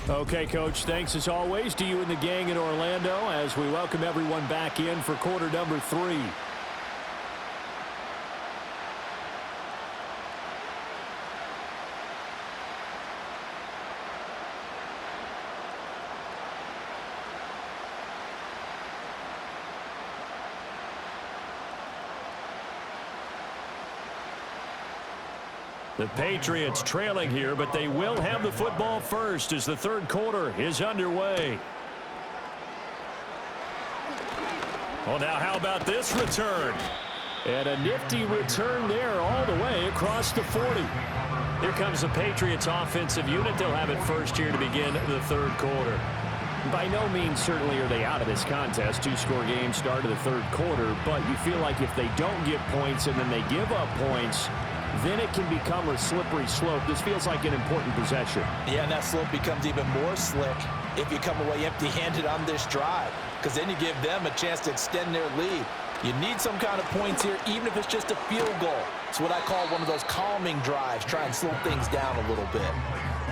Okay, Coach, thanks as always to you and the gang in Orlando as we welcome everyone back in for quarter number 3. The Patriots trailing here, but they will have the football first as the third quarter is underway. Well, now how about this return? And a nifty return there all the way across the 40. Here comes the Patriots offensive unit. They'll have it first here to begin the third quarter. By no means certainly are they out of this contest. 2-score game start of the third quarter, but you feel like if they don't get points and then they give up points, then it can become a slippery slope. This feels like an important possession. Yeah, and that slope becomes even more slick if you come away empty-handed on this drive, because then you give them a chance to extend their lead. You need some kind of points here, even if it's just a field goal. It's what I call one of those calming drives, try and slow things down a little bit.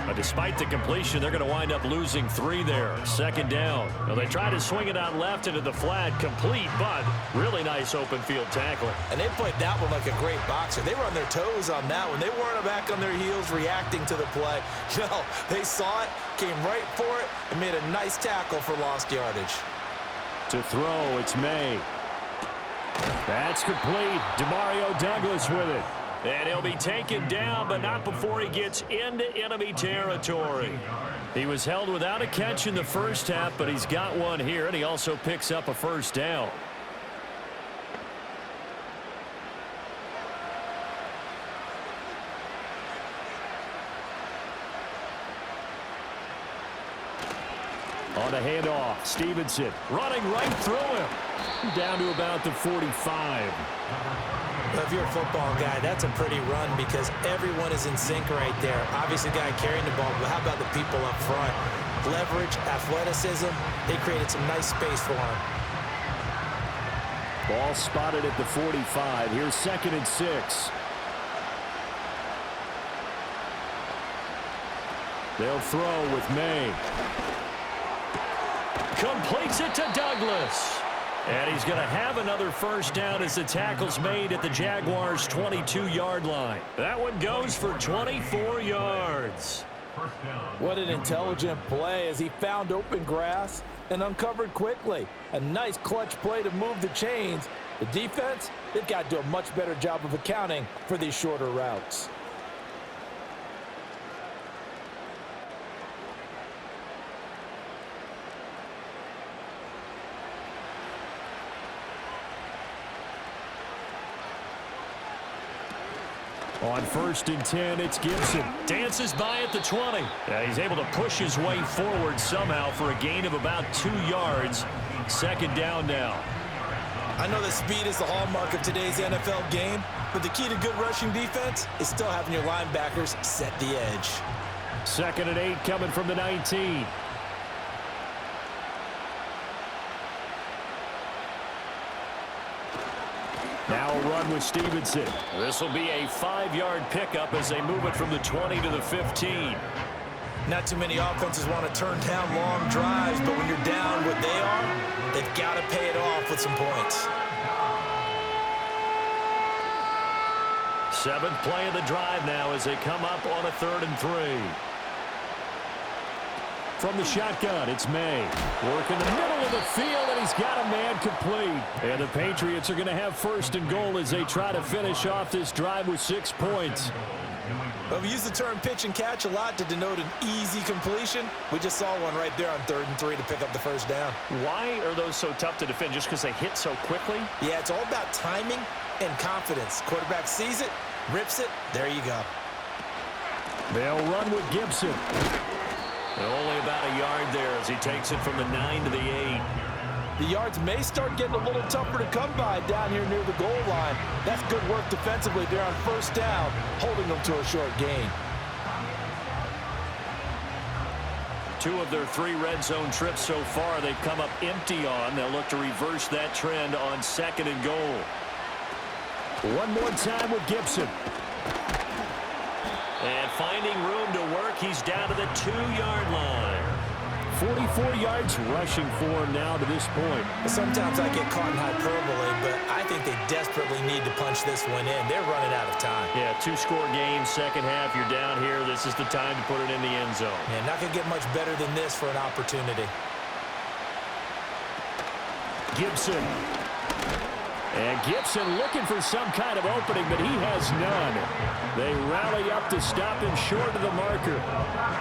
But despite the completion, they're going to wind up losing 3 there. Second down. Well, they try to swing it out left into the flat, complete, but really nice open field tackling. And they played that one like a great boxer. They were on their toes on that one. They weren't back on their heels reacting to the play. No, they saw it, came right for it, and made a nice tackle for lost yardage. To throw, it's May. That's complete. Demario Douglas with it. And he'll be taken down, but not before he gets into enemy territory. He was held without a catch in the first half, but he's got one here, and he also picks up a first down. On the handoff, Stevenson running right through him. Down to about the 45. If you're a football guy, that's a pretty run because everyone is in sync right there. Obviously, the guy carrying the ball, but how about the people up front? Leverage, athleticism, they created some nice space for him. Ball spotted at the 45. Here's 2nd and 6. They'll throw with May. Completes it to Douglas. And he's going to have another first down as the tackle's made at the Jaguars' 22-yard line. That one goes for 24 yards. What an intelligent play as he found open grass and uncovered quickly. A nice clutch play to move the chains. The defense, they've got to do a much better job of accounting for these shorter routes. On 1st and 10, it's Gibson. Dances by at the 20. He's able to push his way forward somehow for a gain of about 2 yards. 2nd down now. I know that speed is the hallmark of today's NFL game, but the key to good rushing defense is still having your linebackers set the edge. 2nd and 8 coming from the 19. Now a run with Stevenson. This will be a 5-yard pickup as they move it from the 20 to the 15. Not too many offenses want to turn down long drives, but when you're down what they are, they've got to pay it off with some points. 7th play of the drive now as they come up on a 3rd and 3. From the shotgun, it's May. Working the middle of the field, and he's got a man complete. And the Patriots are going to have 1st and goal as they try to finish off this drive with 6 points. Well, we use the term pitch and catch a lot to denote an easy completion. We just saw one right there on 3rd and 3 to pick up the first down. Why are those so tough to defend? Just because they hit so quickly? Yeah, it's all about timing and confidence. Quarterback sees it, rips it, there you go. They'll run with Gibson. And only about a yard there as he takes it from the 9 to the 8. The yards may start getting a little tougher to come by down here near the goal line. That's good work defensively there on 1st down, holding them to a short gain. 2 of their 3 red zone trips so far they've come up empty on. They'll look to reverse that trend on 2nd and goal. One more time with Gibson. And finding room to work, he's down to the 2-yard line. 44 yards rushing for him now to this point. Sometimes I get caught in hyperbole, but I think they desperately need to punch this one in. They're running out of time. Yeah, 2-score game, second half, you're down here. This is the time to put it in the end zone. Yeah, not going to get much better than this for an opportunity. Gibson. And Gibson looking for some kind of opening, but he has none. They rally up to stop him short of the marker.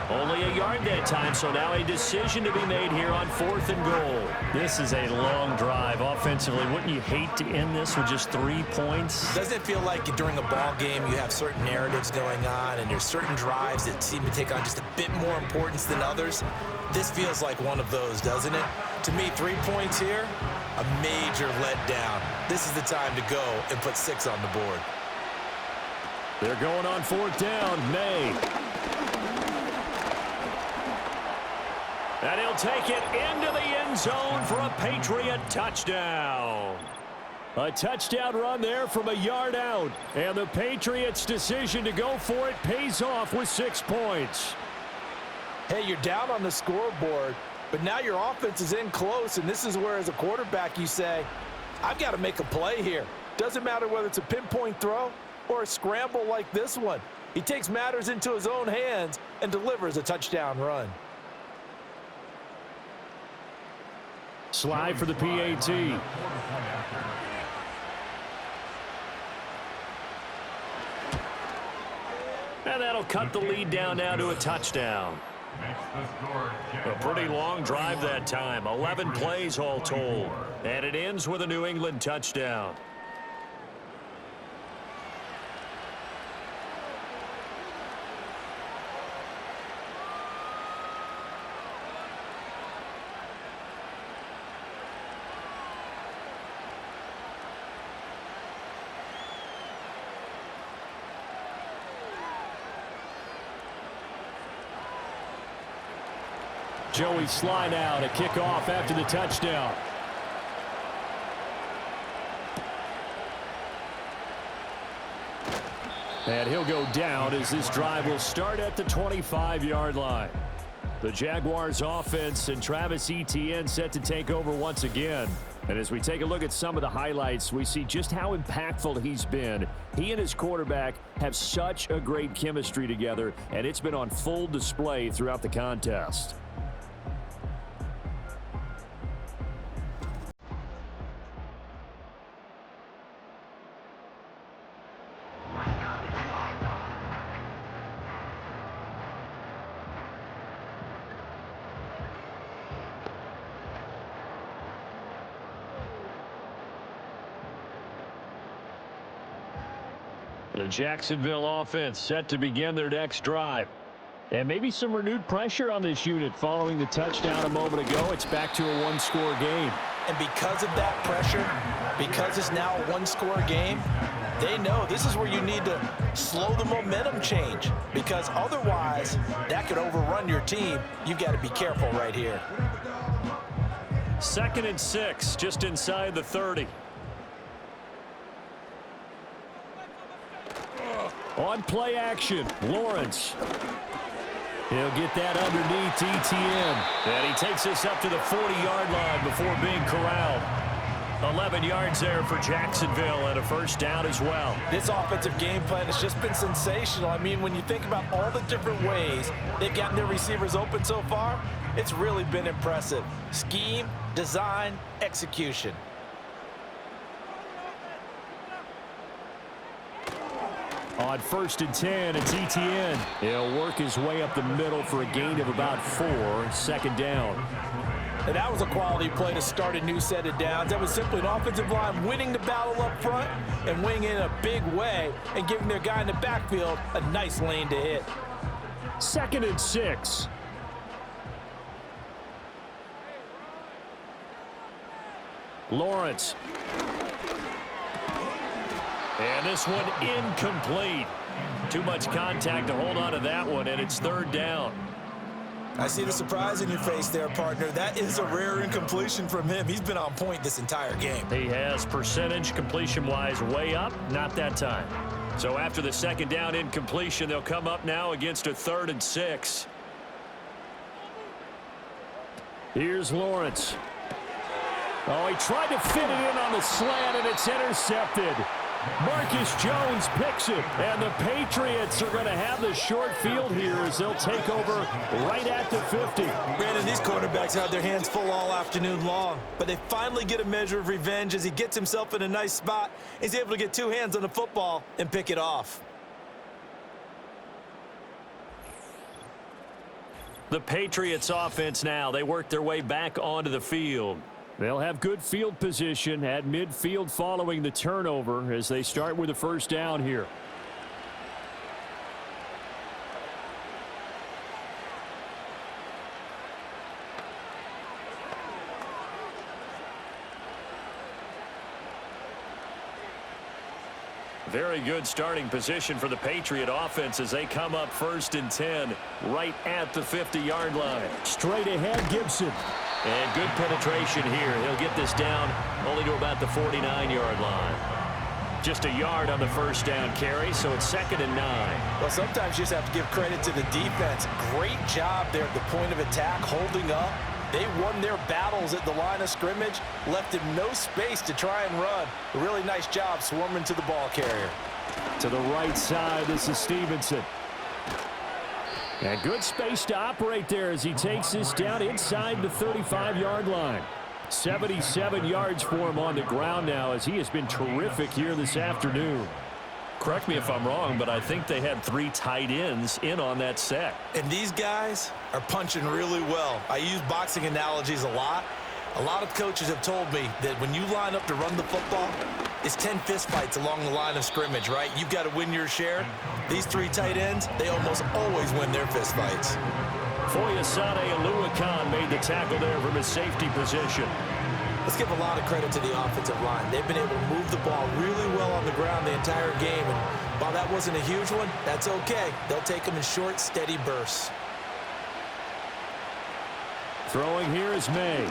Only a yard that time, so now a decision to be made here on 4th and goal. This is a long drive offensively. Wouldn't you hate to end this with just 3 points? Doesn't it feel like during a ball game you have certain narratives going on and there's certain drives that seem to take on just a bit more importance than others? This feels like one of those, doesn't it? To me, 3 points here, a major letdown. This is the time to go and put 6 on the board. They're going on 4th down. May. And he'll take it into the end zone for a Patriot touchdown. A touchdown run there from a yard out. And the Patriots' decision to go for it pays off with 6 points. Hey, you're down on the scoreboard, but now your offense is in close, and this is where, as a quarterback, you say, I've got to make a play here. Doesn't matter whether it's a pinpoint throw or a scramble like this one. He takes matters into his own hands and delivers a touchdown run. Slide for the PAT. And that'll cut the lead down now to a touchdown. A pretty long drive that time. 11 plays all told. And it ends with a New England touchdown. Joey slide out, a kickoff after the touchdown. And he'll go down as this drive will start at the 25-yard line. The Jaguars offense and Travis Etienne set to take over once again. And as we take a look at some of the highlights, we see just how impactful he's been. He and his quarterback have such a great chemistry together, and it's been on full display throughout the contest. The Jacksonville offense set to begin their next drive. And maybe some renewed pressure on this unit following the touchdown a moment ago. It's back to a one-score game. And because of that pressure, because it's now a one-score game, they know this is where you need to slow the momentum change. Because otherwise, that could overrun your team. You've got to be careful right here. 2nd and 6, just inside the 30. On play action, Lawrence. He'll get that underneath Etienne. And he takes us up to the 40-yard line before being corralled. 11 yards there for Jacksonville and a first down as well. This offensive game plan has just been sensational. I mean, when you think about all the different ways they've gotten their receivers open so far, it's really been impressive. Scheme, design, execution. On 1st and 10, it's Etienne. He'll work his way up the middle for a gain of about 4, 2nd down. And that was a quality play to start a new set of downs. That was simply an offensive line winning the battle up front and winning in a big way and giving their guy in the backfield a nice lane to hit. 2nd and 6. Lawrence. And this one incomplete. Too much contact to hold on to that one, and it's 3rd down. I see the surprise in your face there, partner. That is a rare incompletion from him. He's been on point this entire game. He has percentage completion-wise way up, not that time. So after the second down incompletion, they'll come up now against a 3rd and 6. Here's Lawrence. Oh, he tried to fit it in on the slant, and it's intercepted. Marcus Jones picks it, and the Patriots are going to have the short field here as they'll take over right at the 50. Brandon, these quarterbacks had their hands full all afternoon long, but they finally get a measure of revenge as he gets himself in a nice spot. He's able to get 2 hands on the football and pick it off. The Patriots offense now, they work their way back onto the field. They'll have good field position at midfield following the turnover as they start with a first down here. Very good starting position for the Patriot offense as they come up 1st and 10 right at the 50-yard line. Straight ahead, Gibson. And good penetration here. He'll get this down only to about the 49-yard line. Just a yard on the first down carry, so it's 2nd and 9. Well, sometimes you just have to give credit to the defense. Great job there at the point of attack, holding up. They won their battles at the line of scrimmage, left him no space to try and run. A really nice job swarming to the ball carrier. To the right side, this is Stevenson. And good space to operate there as he takes this down inside the 35-yard line. 77 yards for him on the ground now as he has been terrific here this afternoon. Correct me if I'm wrong, but I think they had 3 tight ends in on that set. And these guys are punching really well. I use boxing analogies a lot. A lot of coaches have told me that when you line up to run the football, it's 10 fistfights along the line of scrimmage, right? You've got to win your share. These 3 tight ends, they almost always win their fistfights. Foyesade Aluakan made the tackle there from his safety position. Let's give a lot of credit to the offensive line. They've been able to move the ball really well on the ground the entire game. And while that wasn't a huge one, that's okay. They'll take them in short, steady bursts. Throwing here is May.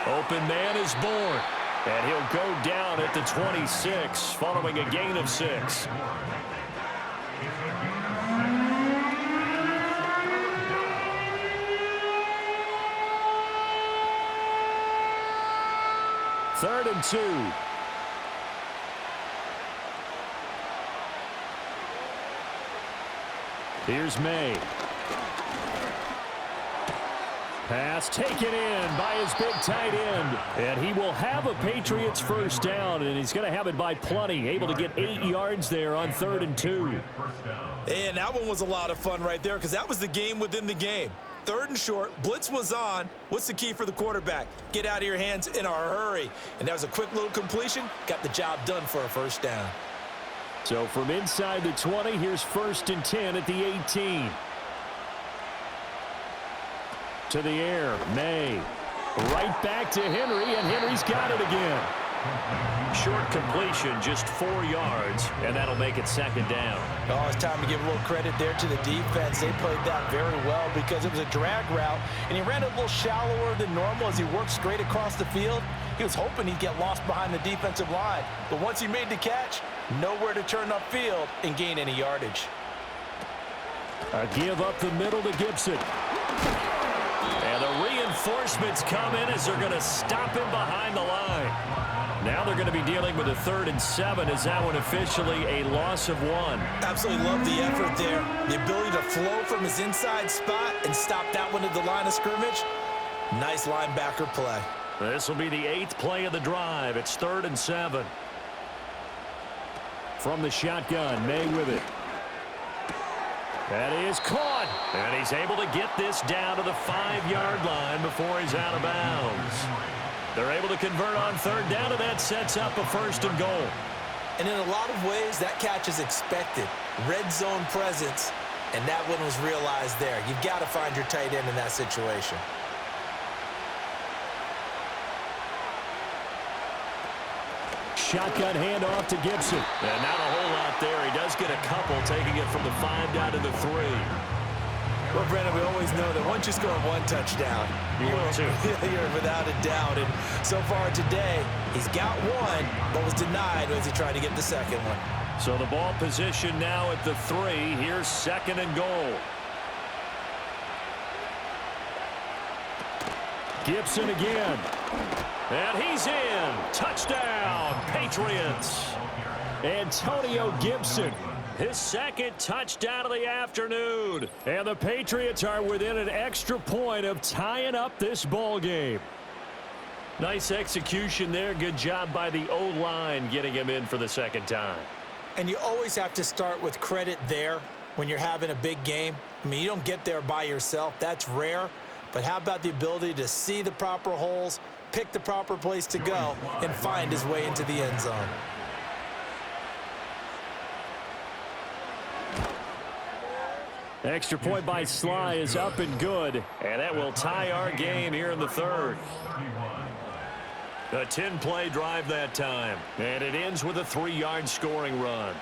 Open man is born. And he'll go down at the 26 following a gain of 6. Third and 2. Here's May. Pass taken in by his big tight end. And he will have a Patriots first down, and he's going to have it by plenty. Able to get 8 yards there on 3rd and 2. And that one was a lot of fun right there because that was the game within the game. 3rd and short, blitz was on. What's the key for the quarterback? Get out of your hands in a hurry. And that was a quick little completion. Got the job done for a first down. So from inside the 20, here's 1st and 10 at the 18. To the air, May. Right back to Henry, and Henry's got it again. Short completion, just 4 yards, and that'll make it 2nd down. Oh, it's time to give a little credit there to the defense. They played that very well because it was a drag route, and he ran a little shallower than normal as he worked straight across the field. He was hoping he'd get lost behind the defensive line, but once he made the catch, nowhere to turn upfield and gain any yardage. A give up the middle to Gibson. And the reinforcements come in as they're going to stop him behind the line. Now they're going to be dealing with a 3rd and 7 as that one officially a loss of 1. Absolutely love the effort there. The ability to flow from his inside spot and stop that one at the line of scrimmage. Nice linebacker play. This will be the 8th play of the drive. It's 3rd and 7. From the shotgun, May with it. That is caught. And he's able to get this down to the 5-yard line before he's out of bounds. They're able to convert on 3rd down, and that sets up a 1st and goal. And in a lot of ways, that catch is expected. Red zone presence, and that one was realized there. You've got to find your tight end in that situation. Shotgun handoff to Gibson. And not a whole lot there. He does get a couple, taking it from the 5 down to the 3. Well, Brandon, we always know that once you score one touchdown, you're without a doubt. And so far today, he's got one, but was denied as he tried to get the second one. So the ball position now at the 3. Here's 2nd and goal. Gibson again. And he's in. Touchdown, Patriots. Antonio Gibson, his 2nd touchdown of the afternoon. And the Patriots are within an extra point of tying up this ball game. Nice execution there. Good job by the O-line getting him in for the 2nd time. And you always have to start with credit there when you're having a big game. I mean, you don't get there by yourself. That's rare. But how about the ability to see the proper holes, pick the proper place to go, and find his way into the end zone? Extra point by Sly is up and good. And that will tie our game here in the 3rd. A 10-play drive that time. And it ends with a 3-yard scoring run.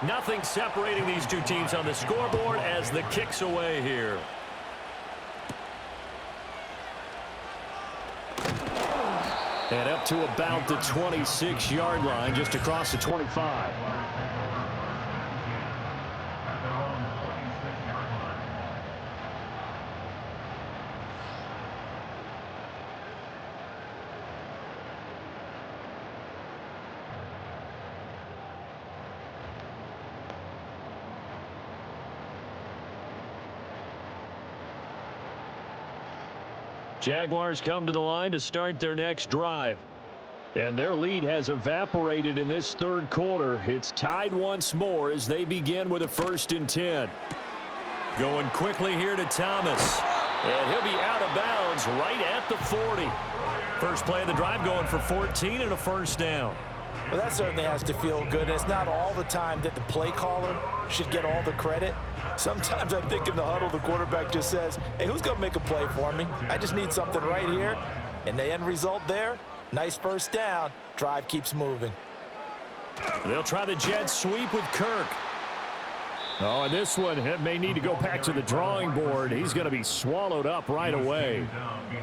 Nothing separating these two teams on the scoreboard as the kick's away here. And up to about the 26-yard line, just across the 25. Jaguars come to the line to start their next drive. And their lead has evaporated in this 3rd quarter. It's tied once more as they begin with a 1st and 10. Going quickly here to Thomas. And he'll be out of bounds right at the 40. First play of the drive going for 14 and a 1st down. Well, that certainly has to feel good. And it's not all the time that the play caller should get all the credit. Sometimes I think in the huddle, the quarterback just says, hey, who's going to make a play for me? I just need something right here. And the end result there, nice 1st down. Drive keeps moving. They'll try the jet sweep with Kirk. Oh, and this one may need to go back to the drawing board. He's going to be swallowed up right away.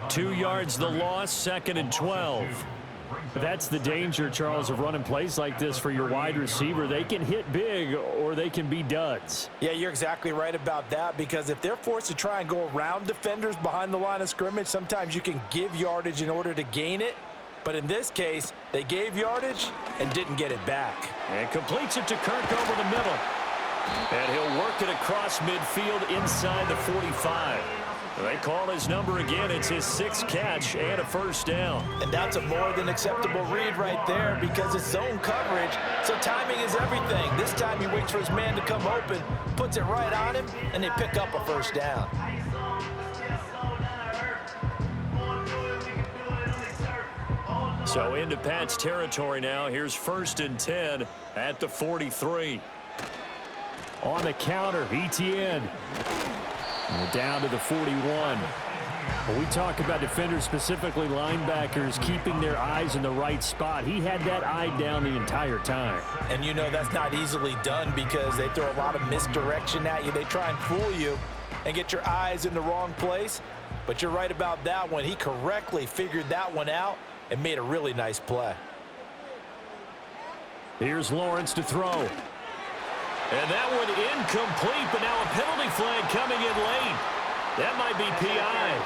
2 yards the loss, 2nd and 12. That's the danger, Charles, of running plays like this for your wide receiver. They can hit big or they can be duds. Yeah, you're exactly right about that, because if they're forced to try and go around defenders behind the line of scrimmage, sometimes you can give yardage in order to gain it. But in this case, they gave yardage and didn't get it back. And completes it to Kirk over the middle. And he'll work it across midfield inside the 45. They call his number again. It's his 6th catch and a 1st down. And that's a more than acceptable read right there, because it's zone coverage, so timing is everything. This time he waits for his man to come open, puts it right on him, and they pick up a 1st down. So into Pat's territory now. Here's 1st and 10 at the 43. On the counter, Etienne. Down to the 41. When we talk about defenders, specifically linebackers, keeping their eyes in the right spot, he had that eye down the entire time. And you know that's not easily done, because they throw a lot of misdirection at you. They try and fool you and get your eyes in the wrong place. But you're right about that one. He correctly figured that one out and made a really nice play. Here's Lawrence to throw. And that one incomplete, but now a penalty flag coming in late. That might be PI.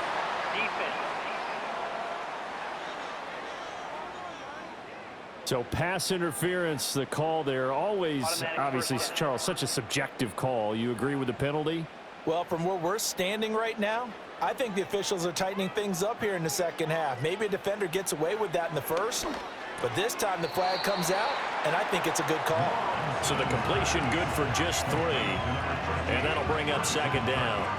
So pass interference, the call there. Always, obviously, Charles, such a subjective call. You agree with the penalty? Well, from where we're standing right now, I think the officials are tightening things up here in the 2nd half. Maybe a defender gets away with that in the 1st. But this time the flag comes out, and I think it's a good call. So the completion good for just 3. And that'll bring up 2nd down.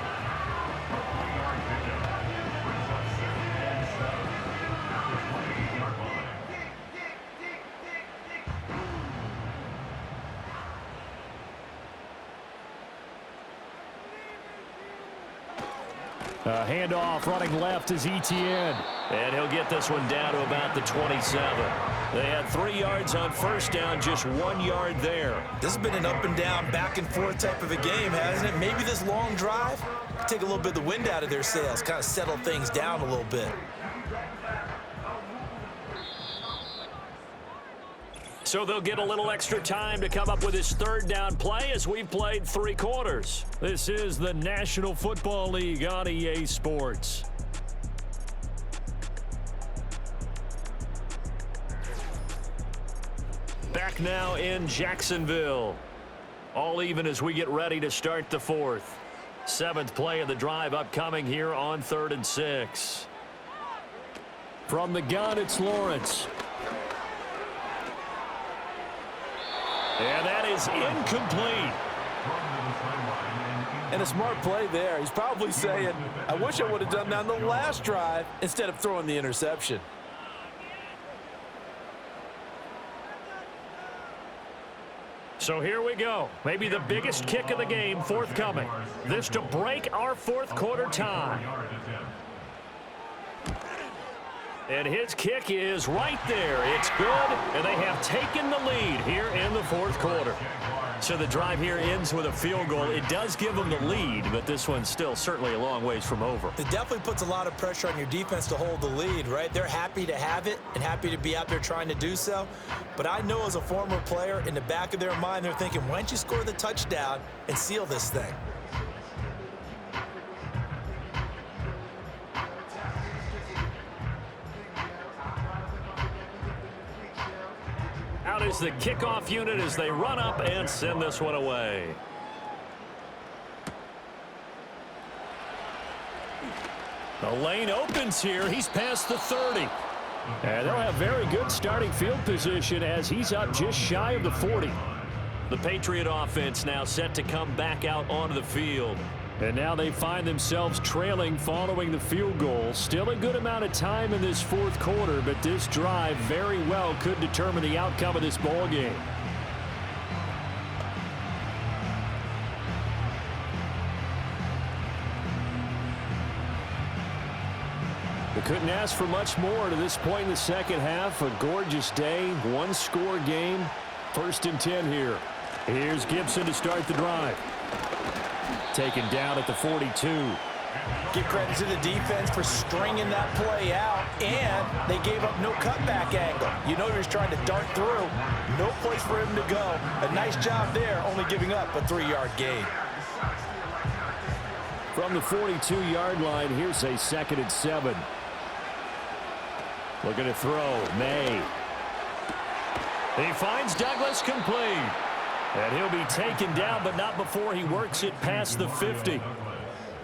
Handoff running left is Etienne. And he'll get this one down to about the 27. They had 3 yards on first down, just 1 yard there. This has been an up and down, back and forth type of a game, hasn't it? Maybe this long drive could take a little bit of the wind out of their sails, kind of settle things down a little bit. So they'll get a little extra time to come up with his 3rd down play as we've played 3 quarters. This is the National Football League on EA Sports. Back now in Jacksonville. All even as we get ready to start the 4th. 7th play of the drive upcoming here on 3rd and 6. From the gun, it's Lawrence. And that is incomplete. And a smart play there. He's probably saying, I wish I would have done that on the last drive instead of throwing the interception. So here we go. Maybe the biggest kick of the game forthcoming. This to break our 4th quarter tie. And his kick is right there. It's good, and they have taken the lead here in the 4th quarter. So the drive here ends with a field goal. It does give them the lead, but this one's still certainly a long ways from over. It definitely puts a lot of pressure on your defense to hold the lead, right? They're happy to have it and happy to be out there trying to do so. But I know as a former player, in the back of their mind, they're thinking, why don't you score the touchdown and seal this thing? Out is the kickoff unit as they run up and send this one away. The lane opens here. He's past the 30. And they'll have very good starting field position as he's up just shy of the 40. The Patriot offense now set to come back out onto the field. And now they find themselves trailing following the field goal. Still a good amount of time in this 4th quarter, but this drive very well could determine the outcome of this ball game. They couldn't ask for much more to this point in the 2nd half. A gorgeous day, 1-score game. 1st and 10 here. Here's Gibson to start the drive. Taken down at the 42. Give credit to the defense for stringing that play out, and they gave up no cutback angle. You know he was trying to dart through. No place for him to go. A nice job there, only giving up a 3-yard gain. From the 42-yard line, here's a 2nd and 7. Looking to throw. May. He finds Douglas complete. And he'll be taken down, but not before he works it past the 50.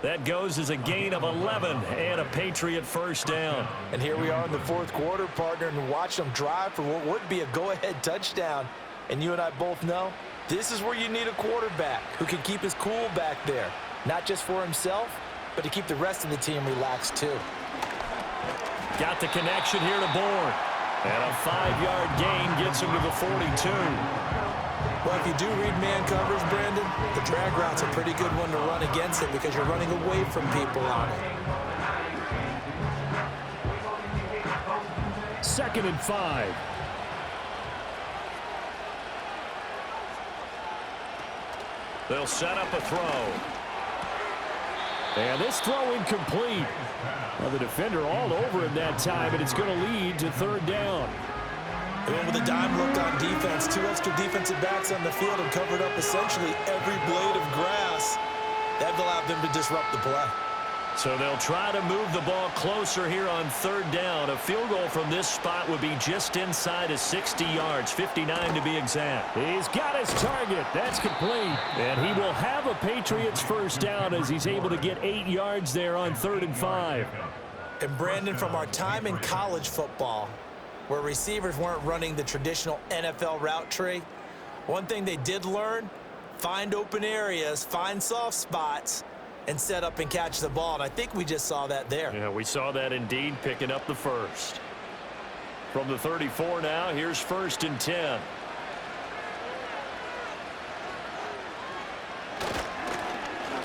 That goes as a gain of 11 and a Patriot 1st down. And here we are in the 4th quarter, partner, and watch them drive for what would be a go-ahead touchdown. And you and I both know this is where you need a quarterback who can keep his cool back there. Not just for himself, but to keep the rest of the team relaxed too. Got the connection here to Bourne. And a 5-yard gain gets him to the 42. Well, if you do read man coverage, Brandon, the drag route's a pretty good one to run against it because you're running away from people on it. 2nd and 5. They'll set up a throw. And this throw incomplete. Well, the defender all over him that time, and it's going to lead to 3rd down. They went with a dime look on defense. 2 extra defensive backs on the field and covered up essentially every blade of grass. That allowed them to disrupt the play. So they'll try to move the ball closer here on 3rd down. A field goal from this spot would be just inside of 60 yards, 59 to be exact. He's got his target. That's complete. And he will have a Patriots 1st down as he's able to get 8 yards there on 3rd and 5. And Brandon, from our time in college football, where receivers weren't running the traditional NFL route tree, one thing they did learn, find open areas, find soft spots, and set up and catch the ball. And I think we just saw that there. Yeah, we saw that indeed, picking up the 1st. From the 34 now, here's 1st and 10.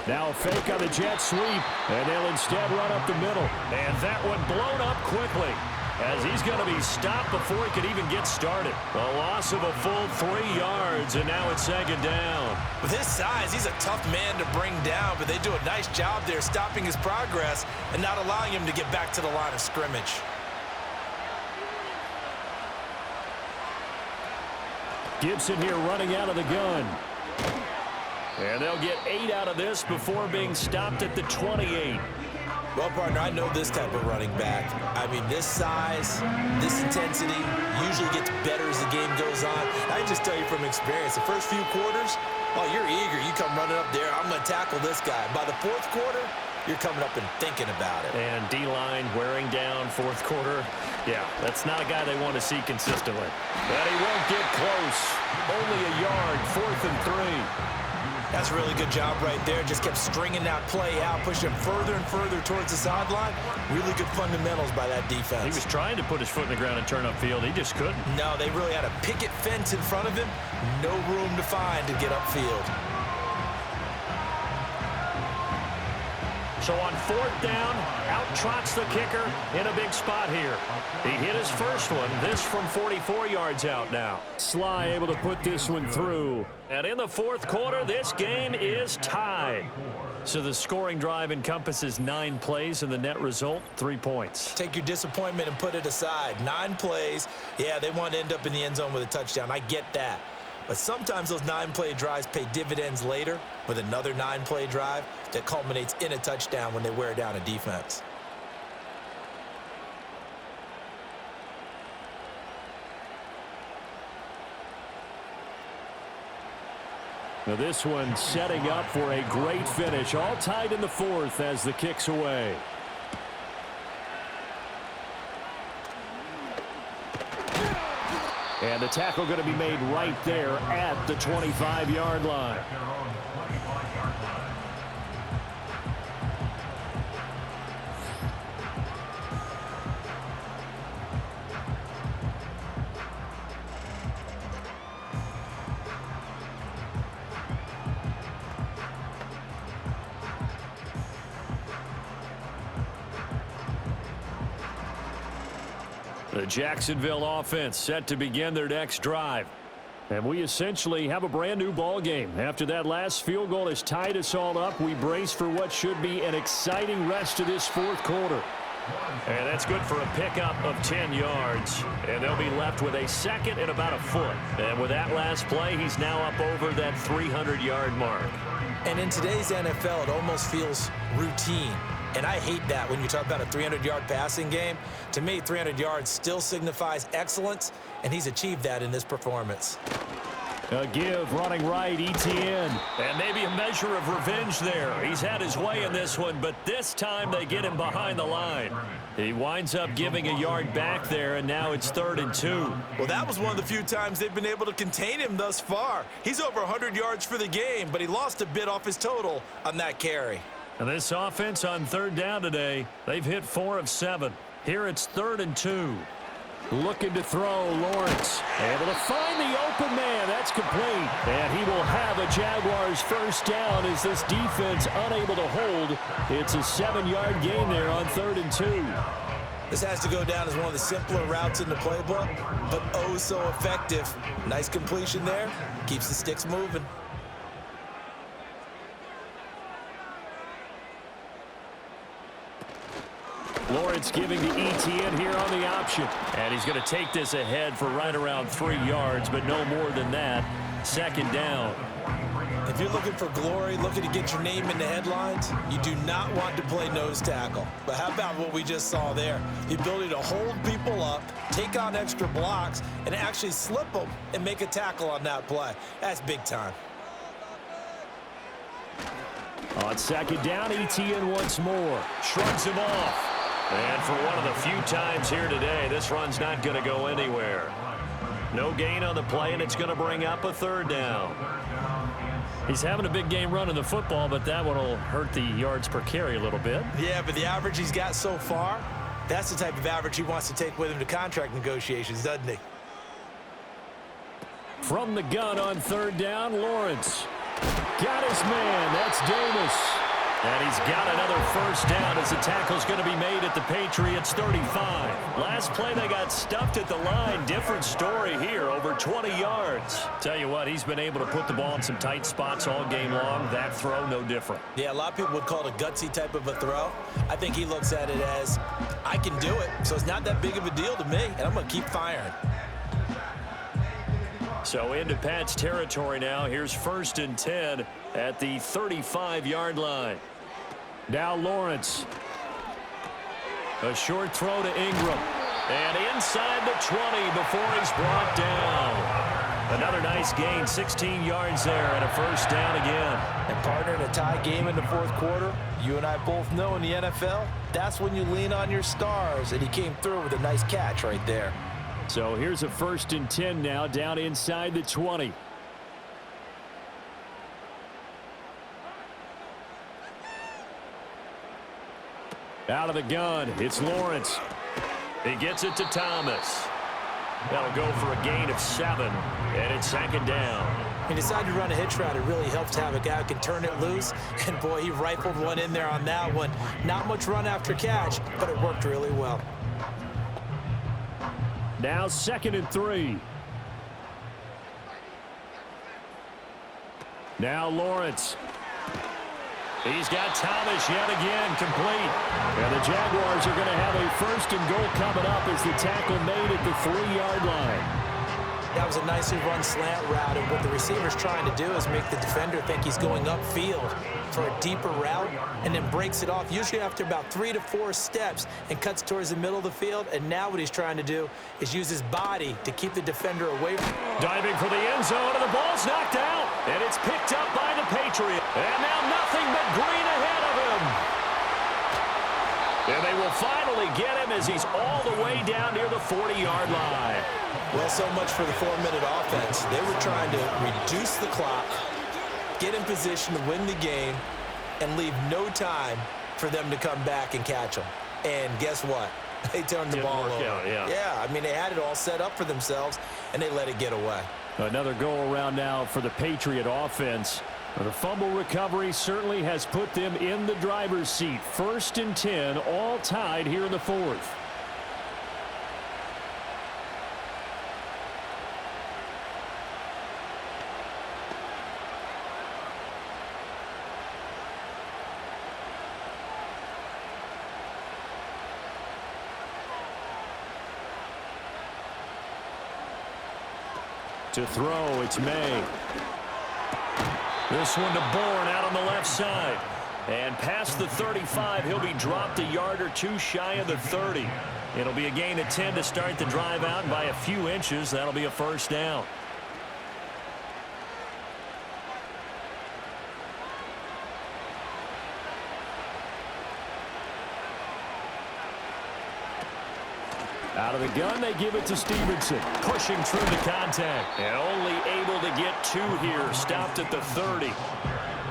Now a fake on the jet sweep, and they'll instead run up the middle. And that one blown up quickly, as he's going to be stopped before he could even get started. A loss of a full 3 yards, and now it's 2nd down. With his size, he's a tough man to bring down, but they do a nice job there stopping his progress and not allowing him to get back to the line of scrimmage. Gibson here running out of the gun. And they'll get 8 out of this before being stopped at the 28. Well, partner, I know this type of running back. I mean, this size, this intensity usually gets better as the game goes on. I can just tell you from experience, the first few quarters, oh, you're eager. You come running up there, I'm going to tackle this guy. By the 4th quarter, you're coming up and thinking about it. And D-line wearing down 4th quarter. Yeah, that's not a guy they want to see consistently. But he won't get close. Only a yard, 4th and 3. That's a really good job right there. Just kept stringing that play out, pushing him further and further towards the sideline. Really good fundamentals by that defense. He was trying to put his foot in the ground and turn upfield. He just couldn't. No, they really had a picket fence in front of him. No room to find to get upfield. So on 4th down, out trots the kicker in a big spot here. He hit his first one. This from 44 yards out now. Sly able to put this one through. And in the 4th quarter, this game is tied. So the scoring drive encompasses 9 plays, and the net result, 3 points. Take your disappointment and put it aside. 9 plays. Yeah, they want to end up in the end zone with a touchdown. I get that. But sometimes those 9-play drives pay dividends later with another 9-play drive that culminates in a touchdown when they wear down a defense. Now this one setting up for a great finish. All tied in the 4th as the kick's away. And the tackle going to be made right there at the 25-yard line. The Jacksonville offense set to begin their next drive. And we essentially have a brand new ball game. After that last field goal has tied us all up, we brace for what should be an exciting rest of this 4th quarter. And that's good for a pickup of 10 yards. And they'll be left with a 2nd and about a foot. And with that last play, he's now up over that 300-yard mark. And in today's NFL, it almost feels routine. And I hate that when you talk about a 300-yard passing game. To me, 300 yards still signifies excellence, and he's achieved that in this performance. A give running right, Etienne. And maybe a measure of revenge there. He's had his way in this one, but this time they get him behind the line. He winds up giving a yard back there, and now it's 3rd and 2. Well, that was one of the few times they've been able to contain him thus far. He's over 100 yards for the game, but he lost a bit off his total on that carry. And this offense on 3rd down today, they've hit 4 of 7. Here it's 3rd and 2. Looking to throw, Lawrence. Able to find the open man. That's complete. And he will have a Jaguars first down as this defense unable to hold. It's a 7-yard gain there on 3rd and 2. This has to go down as one of the simpler routes in the playbook, but oh so effective. Nice completion there. Keeps the sticks moving. Lawrence giving to Etienne here on the option. And he's going to take this ahead for right around 3 yards, but no more than that. 2nd down. If you're looking for glory, looking to get your name in the headlines, you do not want to play nose tackle. But how about what we just saw there? The ability to hold people up, take on extra blocks, and actually slip them and make a tackle on that play. That's big time. On 2nd down, Etienne once more. Shrugs him off. And for one of the few times here today, this run's not going to go anywhere. No gain on the play, and it's going to bring up a 3rd down. He's having a big game running the football, but that one will hurt the yards per carry a little bit. Yeah, but the average he's got so far, that's the type of average he wants to take with him to contract negotiations, doesn't he? From the gun on 3rd down, Lawrence. got his man. That's Davis. And he's got another first down as the tackle's going to be made at the Patriots 35. Last play they got stuffed at the line. Different story here, over 20 yards. Tell you what, he's been able to put the ball in some tight spots all game long. That throw, no different. Yeah, a lot of people would call it a gutsy type of a throw. I think he looks at it as, I can do it, so it's not that big of a deal to me, and I'm going to keep firing. So into Pat's territory now. Here's 1st and 10 at the 35-yard line. Now Lawrence. A short throw to Ingram. And inside the 20 before he's brought down. Another nice gain, 16 yards there, and a first down again. And partner, in a tie game in the 4th quarter, you and I both know in the NFL, that's when you lean on your stars, and he came through with a nice catch right there. So here's a 1st and 10 now, down inside the 20. Out of the gun, it's Lawrence. He gets it to Thomas. That'll go for a gain of 7, and it's 2nd down. He decided to run a hitch route. It really helps to have a guy who can turn it loose. And, boy, he rifled one in there on that one. Not much run after catch, but it worked really well. Now 2nd and 3. Now Lawrence. He's got Thomas yet again, complete. And the Jaguars are going to have a 1st and goal coming up as the tackle made at the 3-yard line. That was a nicely run slant route, and what the receiver's trying to do is make the defender think he's going upfield for a deeper route and then breaks it off, usually after about 3 to 4 steps, and cuts towards the middle of the field. And now what he's trying to do is use his body to keep the defender away. Diving for the end zone, and the ball's knocked out, and it's picked up by the Patriots. And now nothing but green ahead of him. And they will finally get him as he's all the way down near the 40-yard line. Well, so much for the 4-minute offense. They were trying to reduce the clock, get in position to win the game, and leave no time for them to come back and catch them. And guess what? They turned the ball over. Yeah, I mean, they had it all set up for themselves, and they let it get away. Another go around now for the Patriot offense. The fumble recovery certainly has put them in the driver's seat. 1st and 10, all tied here in the 4th. To throw, it's May. This one to Bourne out on the left side. And past the 35, he'll be dropped a yard or 2 shy of the 30. It'll be a gain of 10 to start the drive out, and by a few inches, that'll be a first down. Out of the gun, they give it to Stevenson. Pushing through the contact. And only able to get 2 here. Stopped at the 30.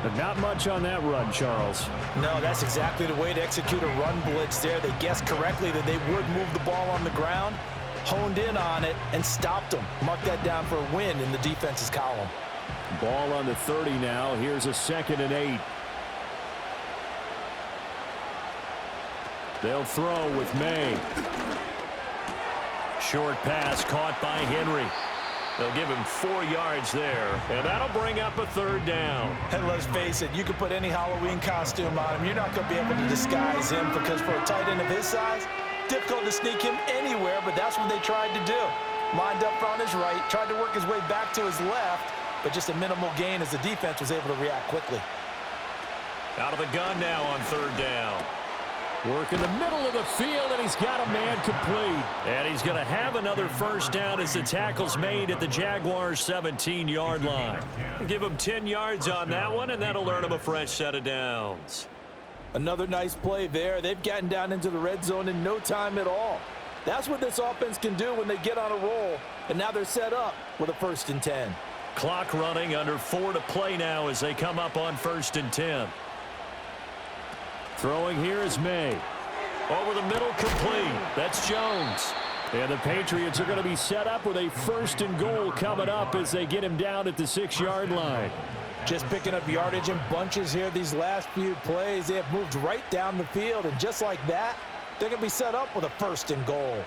But not much on that run, Charles. No, that's exactly the way to execute a run blitz there. They guessed correctly that they would move the ball on the ground, honed in on it, and stopped them. Mark that down for a win in the defense's column. Ball on the 30 now. Here's a 2nd and 8. They'll throw with May. Short pass caught by Henry. They'll give him 4 yards there, and that'll bring up a 3rd down. And let's face it, you can put any Halloween costume on him. You're not going to be able to disguise him, because for a tight end of his size, difficult to sneak him anywhere, but that's what they tried to do. Lined up on his right, tried to work his way back to his left, but just a minimal gain as the defense was able to react quickly. Out of the gun now on 3rd down. Work in the middle of the field, and he's got a man complete. And he's going to have another first down as the tackle's made at the Jaguars' 17-yard line. Give him 10 yards on that one, and that'll earn him a fresh set of downs. Another nice play there. They've gotten down into the red zone in no time at all. That's what this offense can do when they get on a roll, and now they're set up with a 1st and 10. Clock running, under 4 to play now as they come up on 1st and 10. Throwing here is May. Over the middle, complete. That's Jones. And the Patriots are going to be set up with a 1st and goal coming up as they get him down at the 6-yard line. Just picking up yardage in bunches here these last few plays. They have moved right down the field, and just like that, they're going to be set up with a 1st and goal.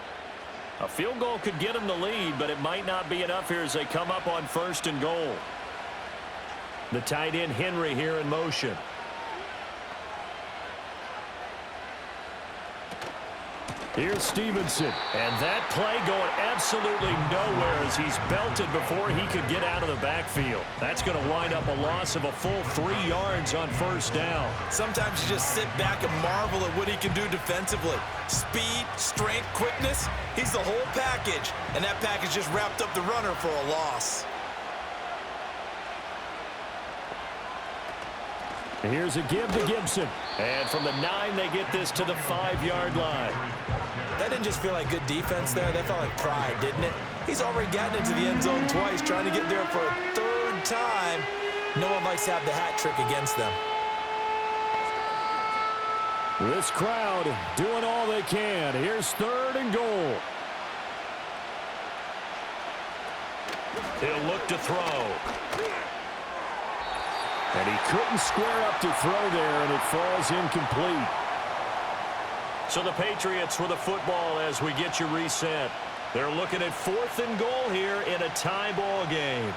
A field goal could get them the lead, but it might not be enough here as they come up on 1st and goal. The tight end Henry here in motion. Here's Stevenson. And that play going absolutely nowhere as he's belted before he could get out of the backfield. That's going to wind up a loss of a full 3 yards on 1st down. Sometimes you just sit back and marvel at what he can do defensively. Speed, strength, quickness, he's the whole package. And that package just wrapped up the runner for a loss. Here's a give to Gibson. And from the 9, they get this to the 5-yard line. That didn't just feel like good defense there. That felt like pride, didn't it? He's already gotten into the end zone twice, trying to get there for a 3rd time. No one likes to have the hat trick against them. This crowd doing all they can. Here's 3rd and goal. He'll look to throw. And he couldn't square up to throw there, and it falls incomplete. So the Patriots with the football as we get you reset. They're looking at 4th and goal here in a tie ball game.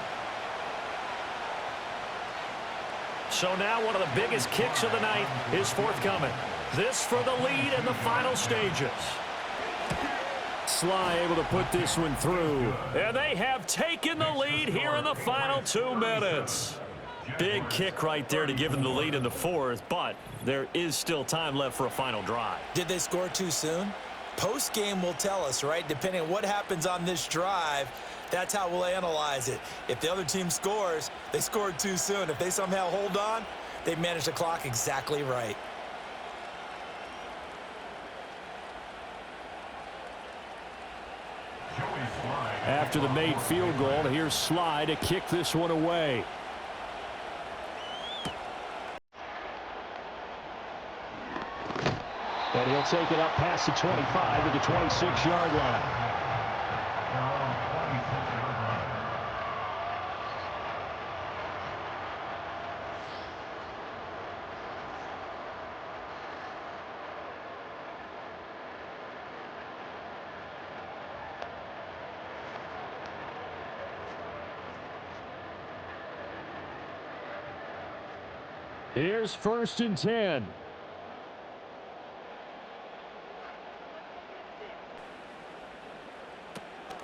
So now one of the biggest kicks of the night is forthcoming. This for the lead in the final stages. Sly able to put this one through. And they have taken the lead here in the final 2 minutes. Big kick right there to give them the lead in the 4th, but there is still time left for a final drive. Did they score too soon? Post-game will tell us, right? Depending on what happens on this drive, that's how we'll analyze it. If the other team scores, they scored too soon. If they somehow hold on, they managed the clock exactly right. After the made field goal, here's Sly to kick this one away. And he'll take it up past the 25 to the 26-yard line. Here's 1st and 10.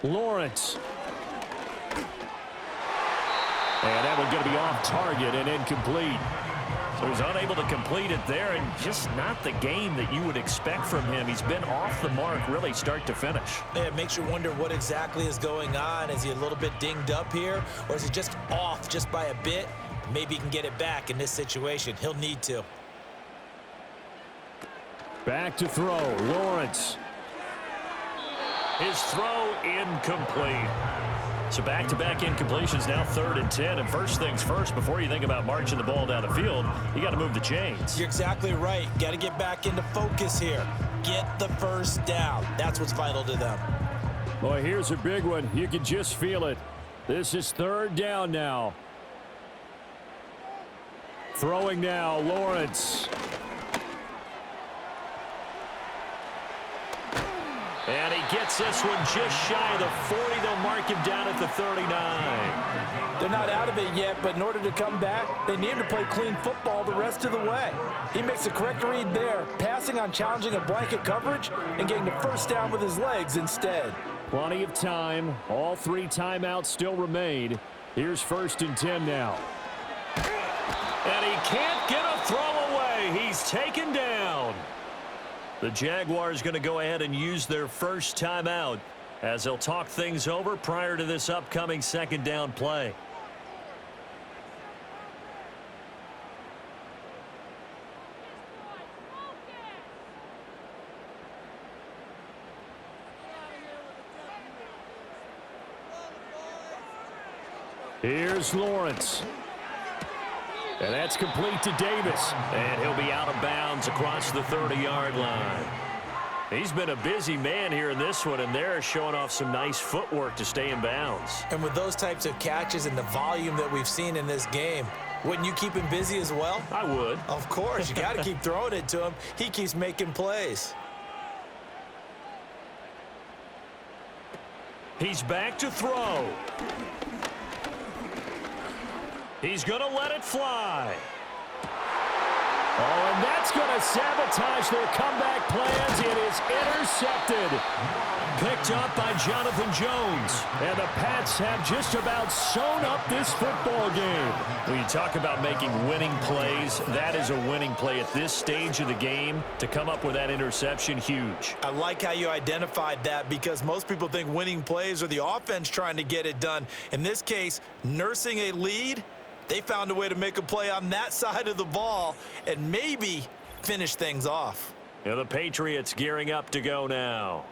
Lawrence. And that one's going to be off target and incomplete. So he's unable to complete it there, and just not the game that you would expect from him. He's been off the mark really start to finish. Yeah, it makes you wonder what exactly is going on. Is he a little bit dinged up here, or is he just off just by a bit? Maybe he can get it back in this situation. He'll need to. Back to throw. Lawrence. His throw incomplete. So back-to-back incompletions, now 3rd and 10. And first things first, before you think about marching the ball down the field, you got to move the chains. You're exactly right. Got to get back into focus here. Get the 1st down. That's what's vital to them. Boy, here's a big one. You can just feel it. This is 3rd down now. Throwing now, Lawrence. And he gets this one just shy of the 40. They'll mark him down at the 39. They're not out of it yet, but in order to come back, they need him to play clean football the rest of the way. He makes the correct read there, passing on challenging a blanket coverage and getting the 1st down with his legs instead. Plenty of time. All 3 timeouts still remain. Here's 1st and 10 now. And he can't get a throw away. He's taken down. The Jaguars going to go ahead and use their 1st timeout as they'll talk things over prior to this upcoming 2nd down play. Here's Lawrence. And that's complete to Davis. And he'll be out of bounds across the 30-yard line. He's been a busy man here in this one, and they're showing off some nice footwork to stay in bounds. And with those types of catches and the volume that we've seen in this game, Wouldn't you keep him busy as well? I would. Of course, you got to keep throwing it to him. He keeps making plays. He's back to throw. He's going to let it fly. Oh, and that's going to sabotage their comeback plans. It is intercepted. Picked up by Jonathan Jones. And the Pats have just about sewn up this football game. When you talk about making winning plays, that is a winning play at this stage of the game. To come up with that interception, huge. I like how you identified that because most people think winning plays are the offense trying to get it done. In this case, nursing a lead, they found a way to make a play on that side of the ball and maybe finish things off. Yeah, the Patriots gearing up to go now.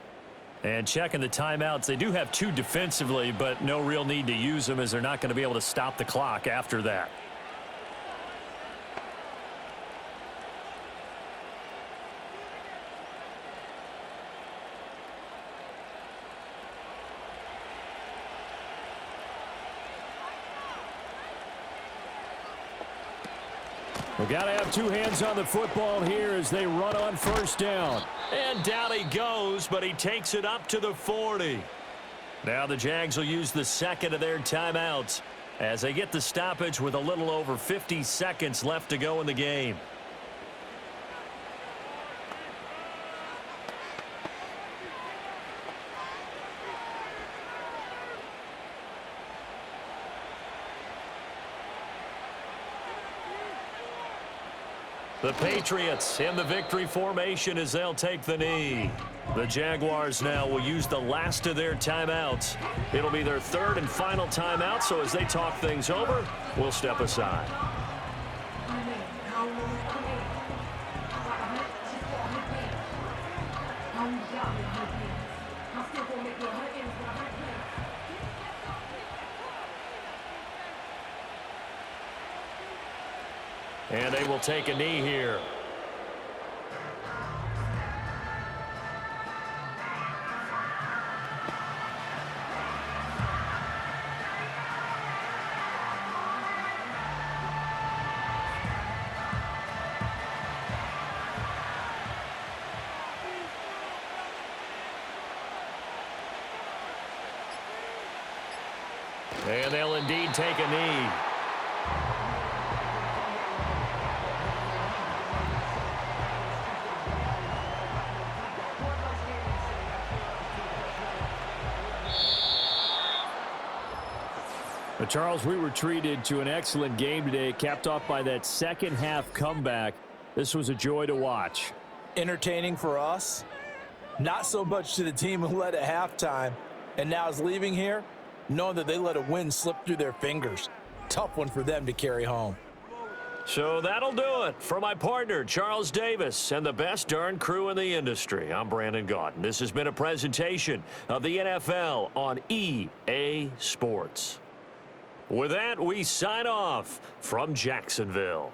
And checking the timeouts. They do have 2 defensively, but no real need to use them as they're not going to be able to stop the clock after that. We've got to have 2 hands on the football here as they run on first down. And down he goes, but he takes it up to the 40. Now the Jags will use the second of their timeouts as they get the stoppage with a little over 50 seconds left to go in the game. The Patriots in the victory formation as they'll take the knee. The Jaguars now will use the last of their timeouts. It'll be their 3rd and final timeout, so as they talk things over, we'll step aside. And they will take a knee here. And they'll indeed take a knee. But Charles, we were treated to an excellent game today, capped off by that second half comeback. This was a joy to watch. Entertaining for us, not so much to the team who led at halftime and now is leaving here knowing that they let a win slip through their fingers. Tough one for them to carry home. So that'll do it for my partner, Charles Davis, and the best darn crew in the industry. I'm Brandon Gaudin. This has been a presentation of the NFL on EA Sports. With that, we sign off from Jacksonville.